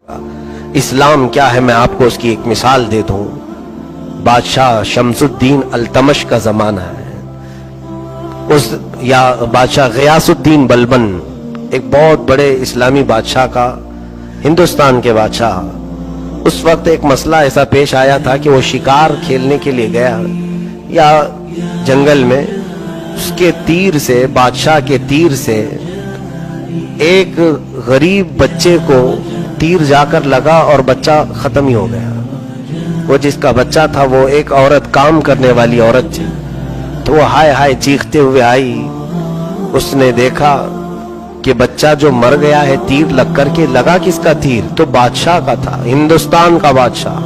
اسلام کیا ہے میں آپ کو اس کی ایک مثال دے دوں. بادشاہ شمس الدین التمش کا زمانہ ہے، یا بادشاہ غیاث الدین بلبن، ایک بہت بڑے اسلامی بادشاہ کا، ہندوستان کے بادشاہ. اس وقت ایک مسئلہ ایسا پیش آیا تھا کہ وہ شکار کھیلنے کے لیے گیا یا جنگل میں، اس کے تیر سے، بادشاہ کے تیر سے ایک غریب بچے کو تیر جا کر لگا اور بچہ ختم ہی ہو گیا. وہ جس کا بچہ تھا وہ ایک عورت، کام کرنے والی عورت تھی، تو وہ ہائے ہائے چیختے ہوئے آئی. اس نے دیکھا کہ بچہ جو مر گیا ہے تیر لگ کر کے، لگا کس کا تیر؟ تو بادشاہ کا تھا، ہندوستان کا بادشاہ.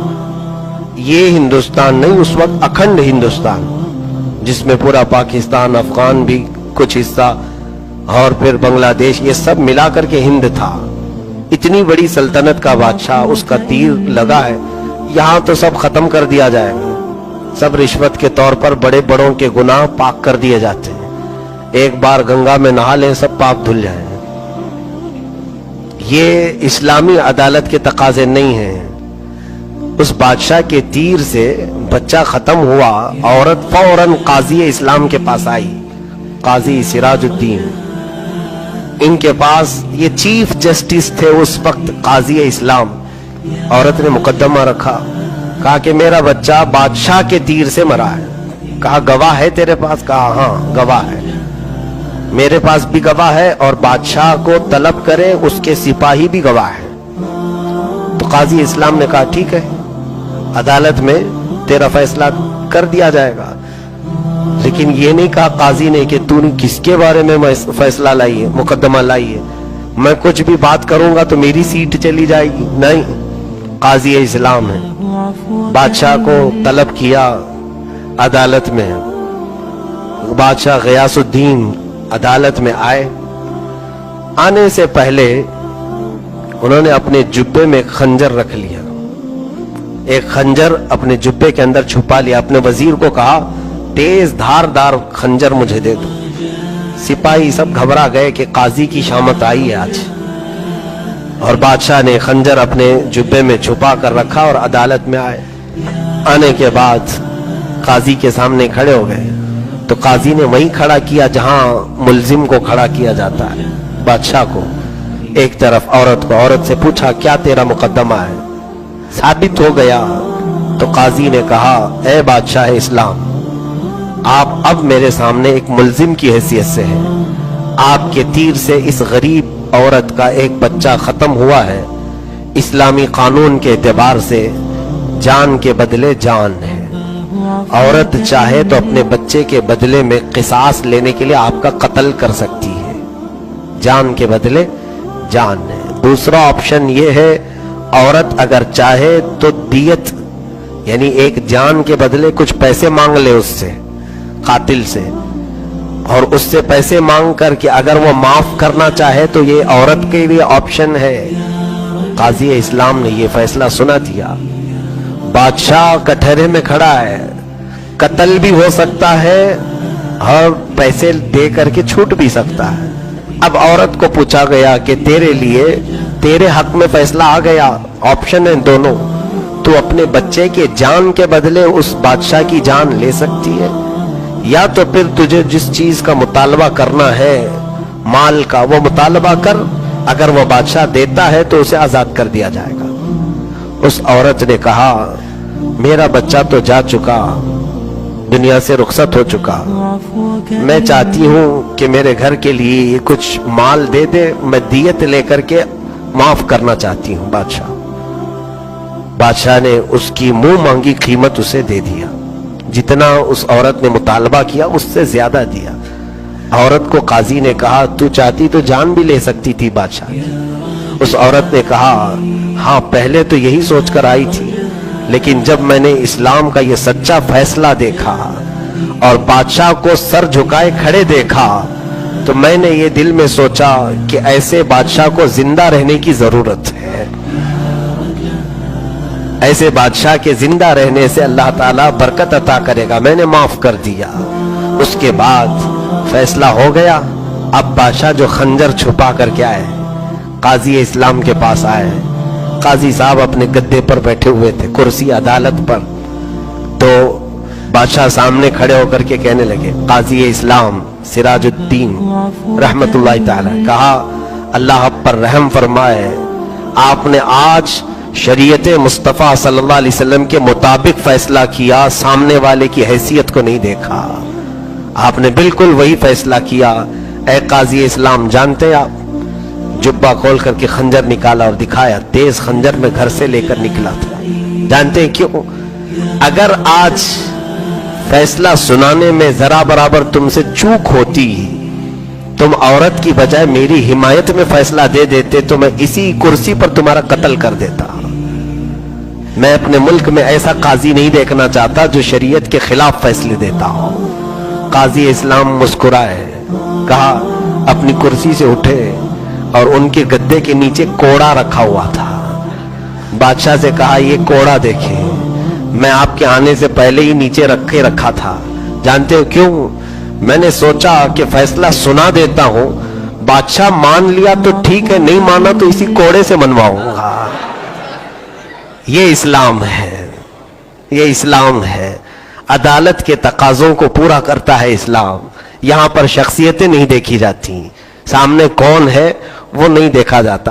یہ ہندوستان نہیں، اس وقت اکھنڈ ہندوستان، جس میں پورا پاکستان، افغان بھی کچھ حصہ اور پھر بنگلہ دیش، یہ سب ملا کر کے ہند تھا. اتنی بڑی سلطنت کا بادشاہ، اس کا تیر لگا ہے. یہاں تو سب ختم کر دیا جائے گا، سب رشوت کے طور پر بڑے بڑوں کے گناہ پاک کر دیے جاتے ہیں. ایک بار گنگا میں نہا لیں سب پاک دھل جائیں. یہ اسلامی عدالت کے تقاضے نہیں ہیں. اس بادشاہ کے تیر سے بچہ ختم ہوا، عورت فوراً قاضی اسلام کے پاس آئی، قاضی سراج الدین. ان کے پاس یہ چیف جسٹس تھے اس وقت، قاضی اسلام. عورت نے مقدمہ رکھا، کہا کہ میرا بچہ بادشاہ کے تیر سے مرا ہے. کہا گواہ ہے تیرے پاس؟ کہا ہاں گواہ ہے، میرے پاس بھی گواہ ہے، اور بادشاہ کو طلب کرے اس کے سپاہی بھی گواہ ہے. تو قاضی اسلام نے کہا ٹھیک ہے، عدالت میں تیرا فیصلہ کر دیا جائے گا. لیکن یہ نہیں کہا قاضی نے کہ تو نے کس کے بارے میں فیصلہ لائی ہے، مقدمہ لائی ہے، میں کچھ بھی بات کروں گا تو میری سیٹ چلی جائے گی. نہیں، قاضی اسلام ہے. بادشاہ کو طلب کیا عدالت میں. بادشاہ غیاث الدین عدالت میں آئے. آنے سے پہلے انہوں نے اپنے جبے میں ایک خنجر رکھ لیا، ایک خنجر اپنے جبے کے اندر چھپا لیا. اپنے وزیر کو کہا تیز دھاردار خنجر مجھے دے دو. سپاہی سب گھبرا گئے کہ قاضی کی شامت آئی ہے آج. اور بادشاہ نے خنجر اپنے جبے میں چھپا کر رکھا اور عدالت میں آئے. آنے کے بعد قاضی کے سامنے کھڑے ہو گئے. تو قاضی نے وہیں کھڑا کیا جہاں ملزم کو کھڑا کیا جاتا ہے، بادشاہ کو ایک طرف، عورت کو. عورت سے پوچھا کیا تیرا مقدمہ ہے؟ ثابت ہو گیا. تو قاضی نے کہا اے بادشاہ اسلام، آپ اب میرے سامنے ایک ملزم کی حیثیت سے ہیں. آپ کے تیر سے اس غریب عورت کا ایک بچہ ختم ہوا ہے. اسلامی قانون کے اعتبار سے جان کے بدلے جان ہے. عورت چاہے تو اپنے بچے کے بدلے میں قصاص لینے کے لیے آپ کا قتل کر سکتی ہے. جان کے بدلے جان ہے. دوسرا آپشن یہ ہے، عورت اگر چاہے تو دیت، یعنی ایک جان کے بدلے کچھ پیسے مانگ لے اس سے، قاتل سے، اور اس سے پیسے مانگ کر کے اگر وہ معاف کرنا چاہے تو یہ عورت کے لیے آپشن ہے. قاضی اسلام نے یہ فیصلہ سنا دیا. بادشاہ کٹہرے میں کھڑا ہے، قتل بھی ہو سکتا ہے اور پیسے دے کر کے چھوٹ بھی سکتا ہے. اب عورت کو پوچھا گیا کہ تیرے لیے، تیرے حق میں فیصلہ آ گیا، آپشن ہے دونوں. تو اپنے بچے کے جان کے بدلے اس بادشاہ کی جان لے سکتی ہے، یا تو پھر تجھے جس چیز کا مطالبہ کرنا ہے، مال کا، وہ مطالبہ کر. اگر وہ بادشاہ دیتا ہے تو اسے آزاد کر دیا جائے گا. اس عورت نے کہا میرا بچہ تو جا چکا، دنیا سے رخصت ہو چکا، میں چاہتی ہوں کہ میرے گھر کے لیے کچھ مال دے دے، میں دیت لے کر کے معاف کرنا چاہتی ہوں. بادشاہ نے اس کی منہ مانگی قیمت اسے دے دیا. جتنا اس عورت نے مطالبہ کیا اس سے زیادہ دیا. عورت کو قاضی نے کہا تو چاہتی تو جان بھی لے سکتی تھی بادشاہ. اس عورت نے کہا ہاں پہلے تو یہی سوچ کر آئی تھی، لیکن جب میں نے اسلام کا یہ سچا فیصلہ دیکھا اور بادشاہ کو سر جھکائے کھڑے دیکھا تو میں نے یہ دل میں سوچا کہ ایسے بادشاہ کو زندہ رہنے کی ضرورت ہے. ایسے بادشاہ کے زندہ رہنے سے اللہ تعالیٰ برکت عطا کرے گا. میں نے معاف کر دیا. اس کے بعد فیصلہ ہو گیا. اب بادشاہ جو خنجر چھپا کر کے آئے قاضی اسلام کے پاس آئے. قاضی صاحب اپنے گدے پر بیٹھے ہوئے تھے، کرسی عدالت پر. تو بادشاہ سامنے کھڑے ہو کر کے کہنے لگے، قاضی اسلام سراج الدین رحمت اللہ تعالی، کہا اللہ آپ پر رحم فرمائے، آپ نے آج شریعت مصطفیٰ صلی اللہ علیہ وسلم کے مطابق فیصلہ کیا، سامنے والے کی حیثیت کو نہیں دیکھا، آپ نے بالکل وہی فیصلہ کیا. اے قاضی اسلام، جانتے ہیں آپ؟ جبہ کھول کر کے خنجر نکالا اور دکھایا، تیز خنجر میں گھر سے لے کر نکلا تھا. جانتے ہیں کیوں؟ اگر آج فیصلہ سنانے میں ذرا برابر تم سے چوک ہوتی، تم عورت کی بجائے میری حمایت میں فیصلہ دے دیتے تو میں اسی کرسی پر تمہارا قتل کر دیتا. میں اپنے ملک میں ایسا قاضی نہیں دیکھنا چاہتا جو شریعت کے خلاف فیصلے دیتا ہو. قاضی اسلام مسکرائے، کہا اپنی کرسی سے اٹھے اور ان کے گدے کے نیچے کوڑا رکھا ہوا تھا. بادشاہ سے کہا یہ کوڑا دیکھیں، میں آپ کے آنے سے پہلے ہی نیچے رکھا تھا. جانتے ہو کیوں؟ میں نے سوچا کہ فیصلہ سنا دیتا ہوں، بادشاہ مان لیا تو ٹھیک ہے، نہیں مانا تو اسی کوڑے سے منواؤں گا. یہ اسلام ہے، یہ اسلام ہے. عدالت کے تقاضوں کو پورا کرتا ہے اسلام. یہاں پر شخصیتیں نہیں دیکھی جاتی، سامنے کون ہے وہ نہیں دیکھا جاتا.